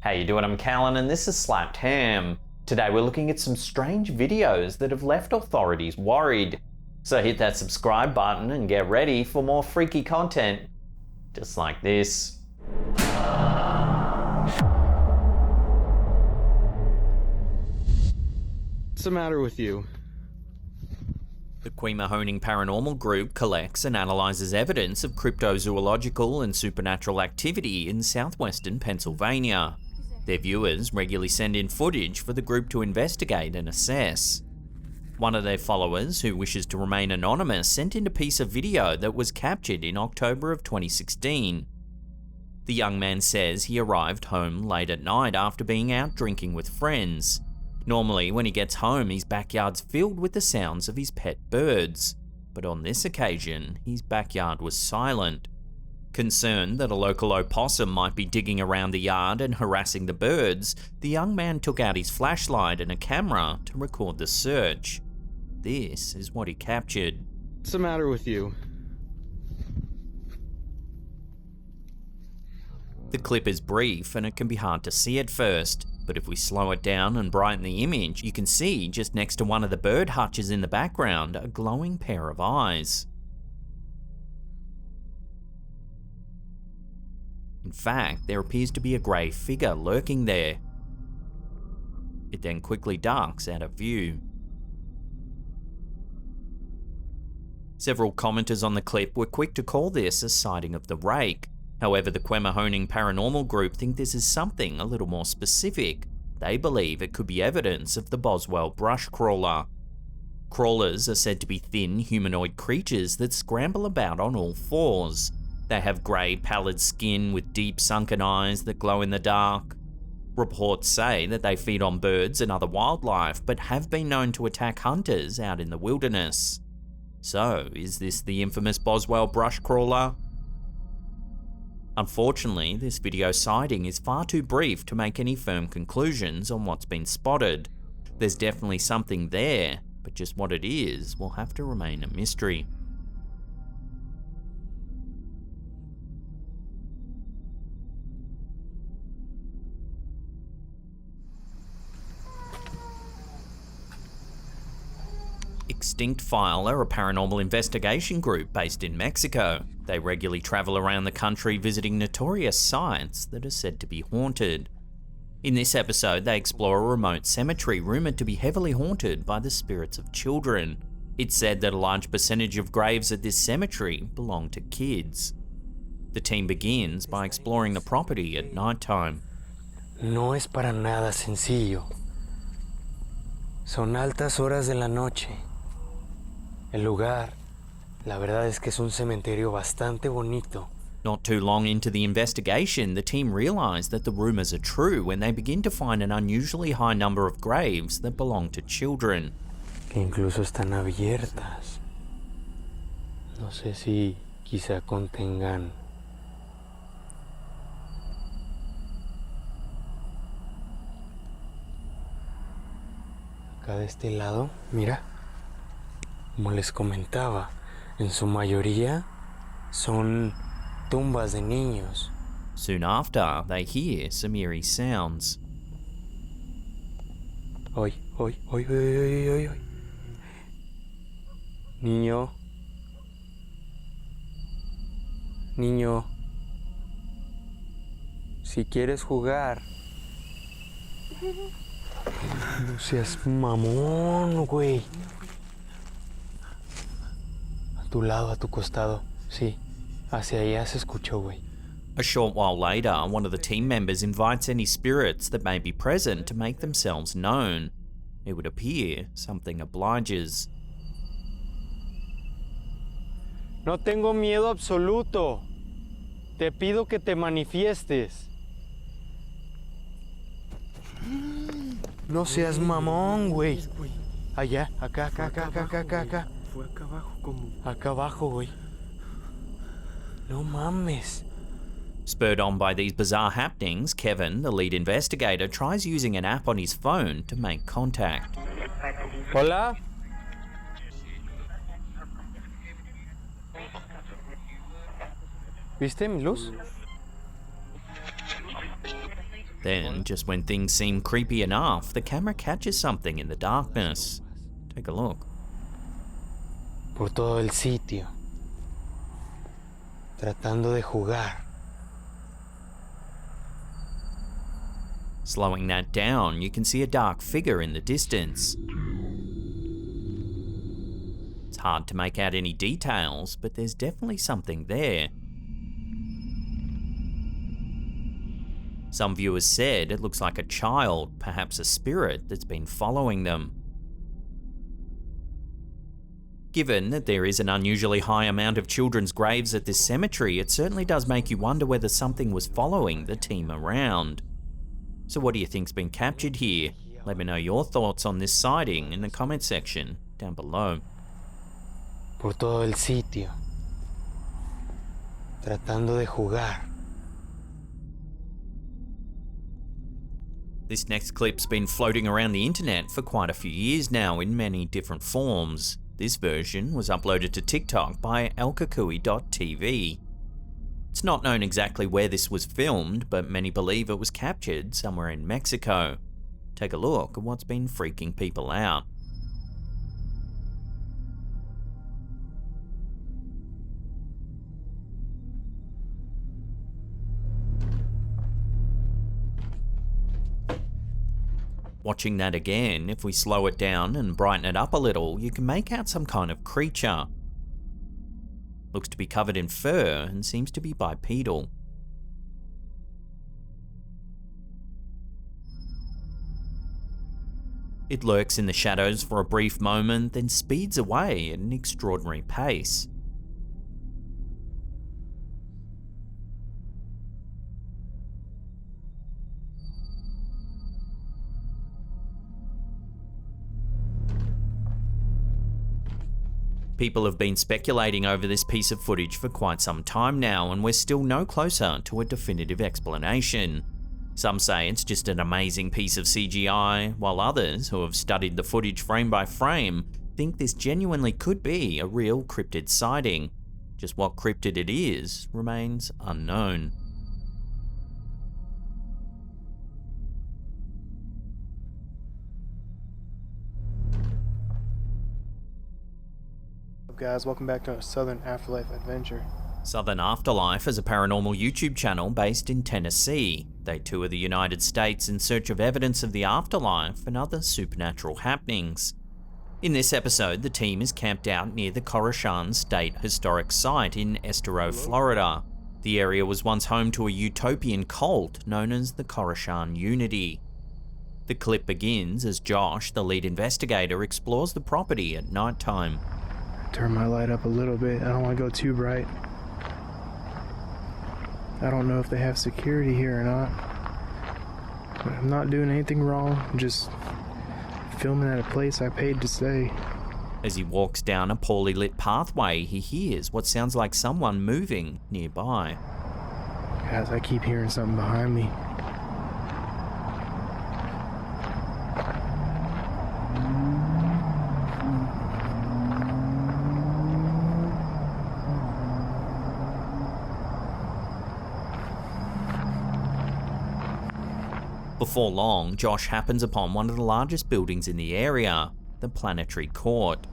How you doing? I'm Callan and this is Slapped Ham. Today we're looking at some strange videos that have left authorities worried. So hit that subscribe button and get ready for more freaky content just like this. What's the matter with you? The Quemahoning Paranormal Group collects and analyses evidence of cryptozoological and supernatural activity in southwestern Pennsylvania. Their viewers regularly send in footage for the group to investigate and assess. One of their followers, who wishes to remain anonymous, sent in a piece of video that was captured in October of 2016. The young man says he arrived home late at night after being out drinking with friends. Normally, when he gets home, his backyard's filled with the sounds of his pet birds. But on this occasion, his backyard was silent. Concerned that a local opossum might be digging around the yard and harassing the birds, the young man took out his flashlight and a camera to record the search. This is what he captured. What's the matter with you? The clip is brief and it can be hard to see at first, but if we slow it down and brighten the image, you can see just next to one of the bird hutches in the background a glowing pair of eyes. In fact, there appears to be a grey figure lurking there. It then quickly ducks out of view. Several commenters on the clip were quick to call this a sighting of the rake. However, the Quemahoning Paranormal Group think this is something a little more specific. They believe it could be evidence of the Boswell brush crawler. Crawlers are said to be thin, humanoid creatures that scramble about on all fours. They have grey, pallid skin with deep sunken eyes that glow in the dark. Reports say that they feed on birds and other wildlife, but have been known to attack hunters out in the wilderness. So, is this the infamous Boswell brush crawler? Unfortunately, this video sighting is far too brief to make any firm conclusions on what's been spotted. There's definitely something there, but just what it is will have to remain a mystery. Extinct File are a paranormal investigation group based in Mexico. They regularly travel around the country visiting notorious sites that are said to be haunted. In this episode, they explore a remote cemetery rumoured to be heavily haunted by the spirits of children. It's said that a large percentage of graves at this cemetery belong to kids. The team begins by exploring the property at nighttime. No es para nada sencillo. Son altas horas de la noche. El lugar, la verdad es que es un cementerio bastante bonito. Not too long into the investigation, the team realise that the rumours are true when they begin to find an unusually high number of graves that belong to children. Que incluso están abiertas. No sé si quizá contengan. Acá de este lado, mira. Como les comentaba, en su mayoría son tumbas de niños. Soon after, they hear some eerie sounds. Oy, oy, oy, oy, oy, oy, oy. Niño. Niño. Si quieres jugar. No seas mamón, güey. A tu lado, a tu costado. Sí, hacia allá se escuchó, güey. A short while later, one of the team members invites any spirits that may be present to make themselves known. It would appear something obliges. No tengo miedo absoluto. Te pido que te manifiestes. No seas mamón, güey. Allá, acá, acá, acá, acá, acá, acá, acá. Fue acá abajo como... Acá abajo, güey. No mames. Spurred on by these bizarre happenings, Kevin, the lead investigator, tries using an app on his phone to make contact. Hola. ¿Viste mi luz? Then, just when things seem creepy enough, the camera catches something in the darkness. Take a look. Por todo el sitio. Tratando de jugar. Slowing that down, you can see a dark figure in the distance. It's hard to make out any details, but there's definitely something there. Some viewers said it looks like a child, perhaps a spirit that's been following them. Given that there is an unusually high amount of children's graves at this cemetery, it certainly does make you wonder whether something was following the team around. So what do you think's been captured here? Let me know your thoughts on this sighting in the comment section down below. Por todo el sitio. Tratando de jugar. This next clip's been floating around the internet for quite a few years now in many different forms. This version was uploaded to TikTok by elkakui.tv. It's not known exactly where this was filmed, but many believe it was captured somewhere in Mexico. Take a look at what's been freaking people out. Watching that again, if we slow it down and brighten it up a little, you can make out some kind of creature. Looks to be covered in fur and seems to be bipedal. It lurks in the shadows for a brief moment, then speeds away at an extraordinary pace. People have been speculating over this piece of footage for quite some time now, and we're still no closer to a definitive explanation. Some say it's just an amazing piece of CGI, while others, who have studied the footage frame by frame, think this genuinely could be a real cryptid sighting. Just what cryptid it is remains unknown. Guys, welcome back to our Southern Afterlife adventure. Southern Afterlife is a paranormal YouTube channel based in Tennessee. They tour the United States in search of evidence of the afterlife and other supernatural happenings. In this episode, the team is camped out near the Coruscant State Historic Site in Estero, Florida. The area was once home to a utopian cult known as the Coruscant Unity. The clip begins as Josh, the lead investigator, explores the property at nighttime. Turn my light up a little bit. I don't want to go too bright. I don't know if they have security here or not. But I'm not doing anything wrong. I'm just filming at a place I paid to stay. As he walks down a poorly lit pathway, he hears what sounds like someone moving nearby. Guys, I keep hearing something behind me. Before long, Josh happens upon one of the largest buildings in the area, the Planetary Court.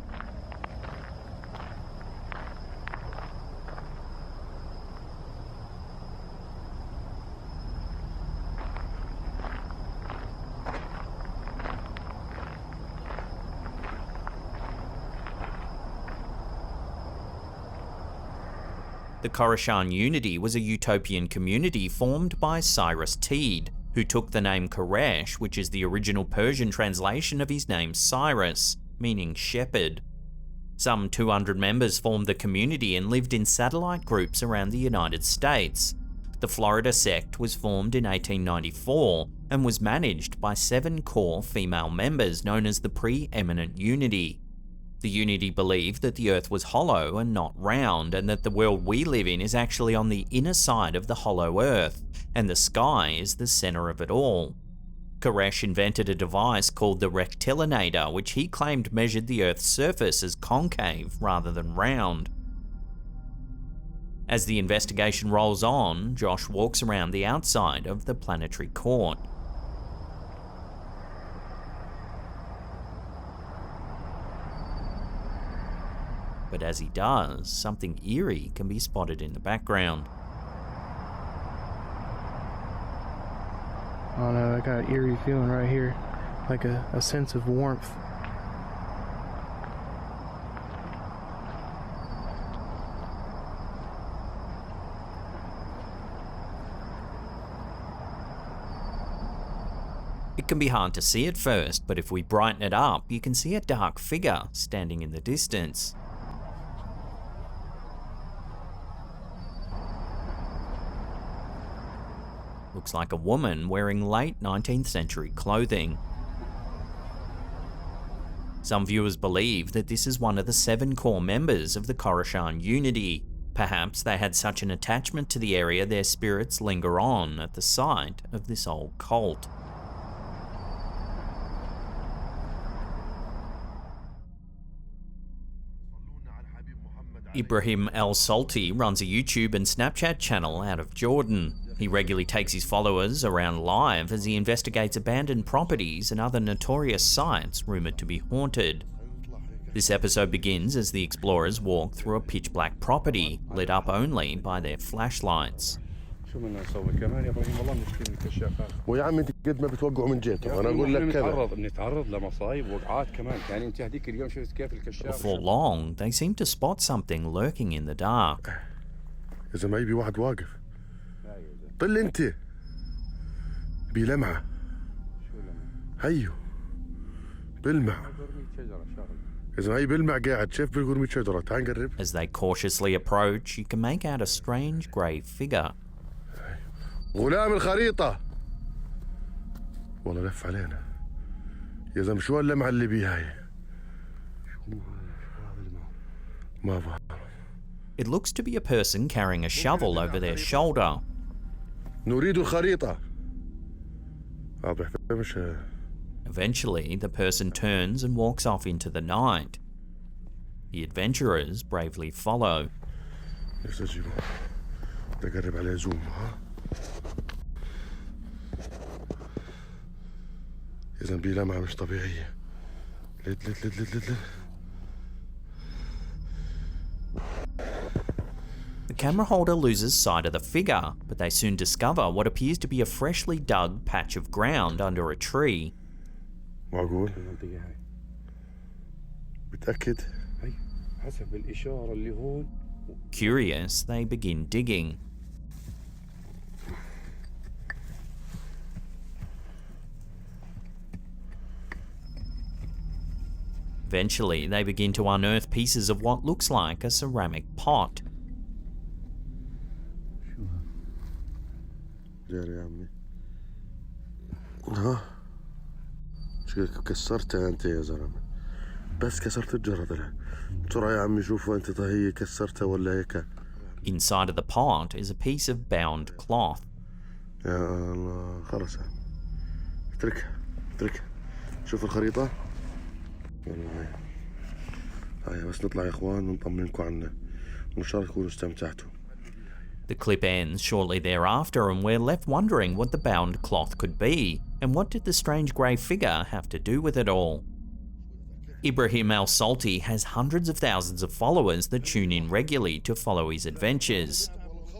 The Coruscant Unity was a utopian community formed by Cyrus Teed, who took the name Koresh, which is the original Persian translation of his name Cyrus, meaning shepherd. Some 200 members formed the community and lived in satellite groups around the United States. The Florida sect was formed in 1894 and was managed by 7 core female members known as the Preeminent Unity. The Unity believed that the Earth was hollow and not round, and that the world we live in is actually on the inner side of the hollow Earth, and the sky is the center of it all. Koresh invented a device called the rectillinator, which he claimed measured the Earth's surface as concave rather than round. As the investigation rolls on, Josh walks around the outside of the planetary court. But as he does, something eerie can be spotted in the background. I don't know, I got an eerie feeling right here, like a sense of warmth. It can be hard to see at first, but if we brighten it up, you can see a dark figure standing in the distance. Looks like a woman wearing late 19th century clothing. Some viewers believe that this is one of the 7 core members of the Khorassan Unity. Perhaps they had such an attachment to the area their spirits linger on at the site of this old cult. Ibrahim El Salti runs a YouTube and Snapchat channel out of Jordan. He regularly takes his followers around live as he investigates abandoned properties and other notorious sites rumoured to be haunted. This episode begins as the explorers walk through a pitch-black property, lit up only by their flashlights. شو بدنا نسوي كمان يا ابراهيم والله بنشتري الكشافات. ويا عم انت قد ما بتوقعوا من جهته انا اقول لك كذا. بنتعرض لمصايب وقعات كمان، يعني انت هذيك اليوم شفت كيف الكشاف. Before long, they seem to spot something lurking in the dark. اذا ما يبي واحد واقف. طل انت. بلمعه. شو لمعه؟ هيو. بلمع. إذا هي بلمع قاعد شايف بالقرمة شجرة تعال نقرب. As they cautiously approach, you can make out a strange grey figure. غلام الخريطة. والله لف علينا. يا زلمة شو هاللمعة اللي بيها هي؟ ما بعرف. It looks to be a person carrying a shovel over their shoulder. نريد الخريطة. بحفظش. Eventually, the person turns and walks off into the night. The adventurers bravely follow. تقرب عليه زوم ها. إذا بي لمعة مش طبيعية. لد. The camera holder loses sight of the figure, but they soon discover what appears to be a freshly dug patch of ground under a tree. معقول؟ متأكد؟ هي حسب الإشارة اللي هون. Curious, they begin digging. Eventually, they begin to unearth pieces of what looks like a ceramic pot. جاري يا عمي. ها؟ شو كسرتها أنت يا زلمة؟ بس كسرت الجرة بسرعة يا عمي شوفوا أنت هي كسرتها ولا هيك. Inside of the pot is a piece of bound cloth. يا الله خلص اتركها شوف الخريطة. هاي بس نطلع يا اخوان ونطمنكم عنا وان شاء الله تكونوا استمتعتوا. The clip ends shortly thereafter and we're left wondering what the bound cloth could be and what did the strange grey figure have to do with it all. Ibrahim El Salti has hundreds of thousands of followers that tune in regularly to follow his adventures.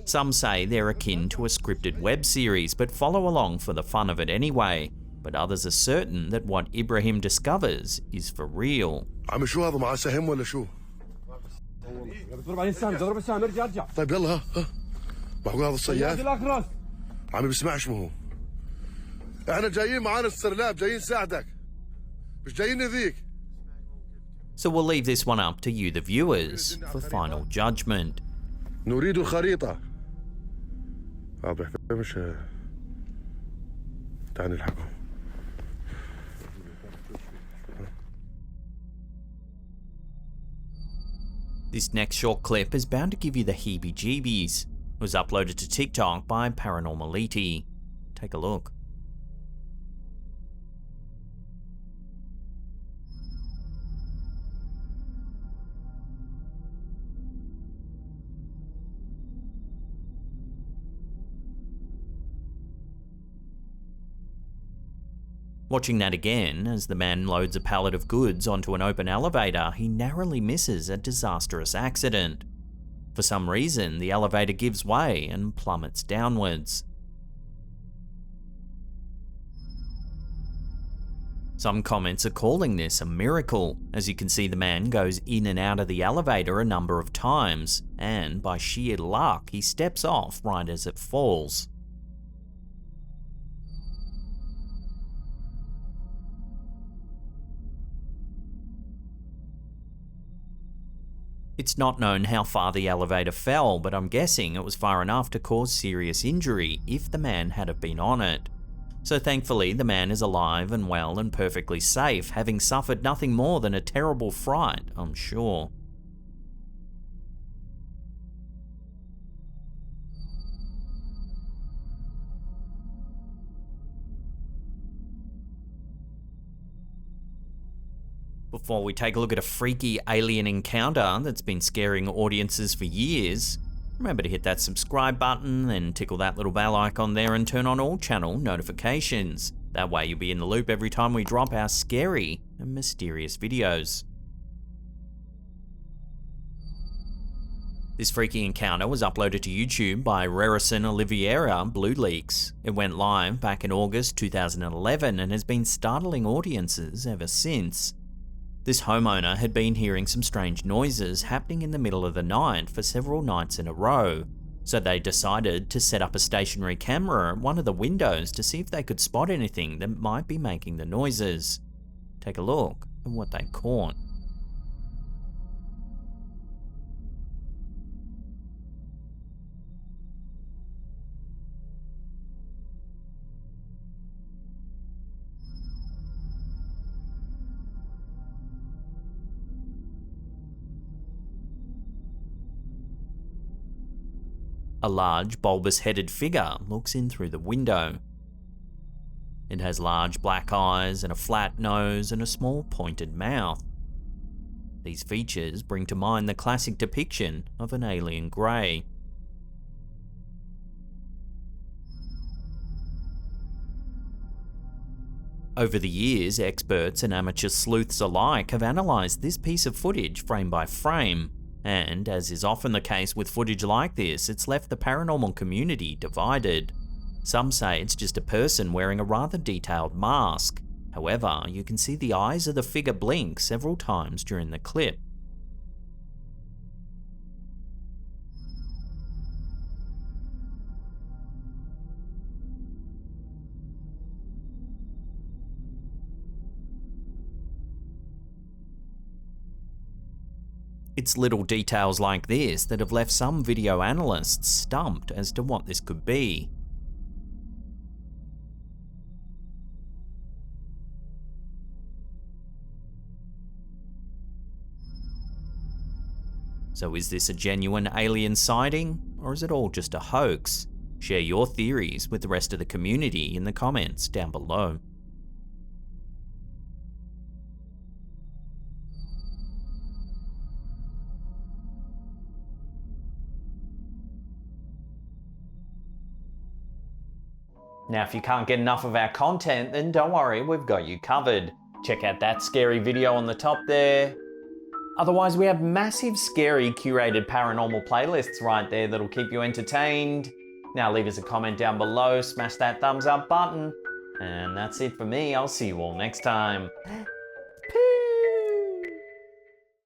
Some say they're akin to a scripted web series but follow along for the fun of it anyway. But others are certain that what Ibrahim discovers is for real. عم شو هذا معاه سهم ولا شو؟ بتضرب عليه السهم، ضرب السهم ارجع. طيب يلا ها معقول هذا الصياد؟ عم بيسمعش مو. احنا جايين معانا السرلاب جايين نساعدك. مش جايين نذيك. So we'll leave this one up to you the viewers for final judgment. نريد الخريطة. بحفظش. تعال نلحقهم. This next short clip is bound to give you the heebie-jeebies. It was uploaded to TikTok by Paranormality. Take a look. Watching that again, as the man loads a pallet of goods onto an open elevator, he narrowly misses a disastrous accident. For some reason, the elevator gives way and plummets downwards. Some comments are calling this a miracle, as you can see the man goes in and out of the elevator a number of times, and by sheer luck, he steps off right as it falls. It's not known how far the elevator fell, but I'm guessing it was far enough to cause serious injury if the man had have been on it. So thankfully, the man is alive and well and perfectly safe, having suffered nothing more than a terrible fright, I'm sure. Before we take a look at a freaky alien encounter that's been scaring audiences for years, remember to hit that subscribe button and tickle that little bell icon there and turn on all channel notifications. That way you'll be in the loop every time we drop our scary and mysterious videos. This freaky encounter was uploaded to YouTube by Rerison Oliveira Blue Leaks. It went live back in August 2011 and has been startling audiences ever since. This homeowner had been hearing some strange noises happening in the middle of the night for several nights in a row, so they decided to set up a stationary camera at one of the windows to see if they could spot anything that might be making the noises. Take a look at what they caught. A large, bulbous-headed figure looks in through the window. It has large black eyes and a flat nose and a small pointed mouth. These features bring to mind the classic depiction of an alien grey. Over the years, experts and amateur sleuths alike have analysed this piece of footage frame by frame, and, as is often the case with footage like this, it's left the paranormal community divided. Some say it's just a person wearing a rather detailed mask. However, you can see the eyes of the figure blink several times during the clip. It's little details like this that have left some video analysts stumped as to what this could be. So is this a genuine alien sighting, or is it all just a hoax? Share your theories with the rest of the community in the comments down below. Now, if you can't get enough of our content, then don't worry, we've got you covered. Check out that scary video on the top there. Otherwise, we have massive, scary, curated paranormal playlists right there that'll keep you entertained. Now leave us a comment down below, smash that thumbs up button, and that's it for me. I'll see you all next time.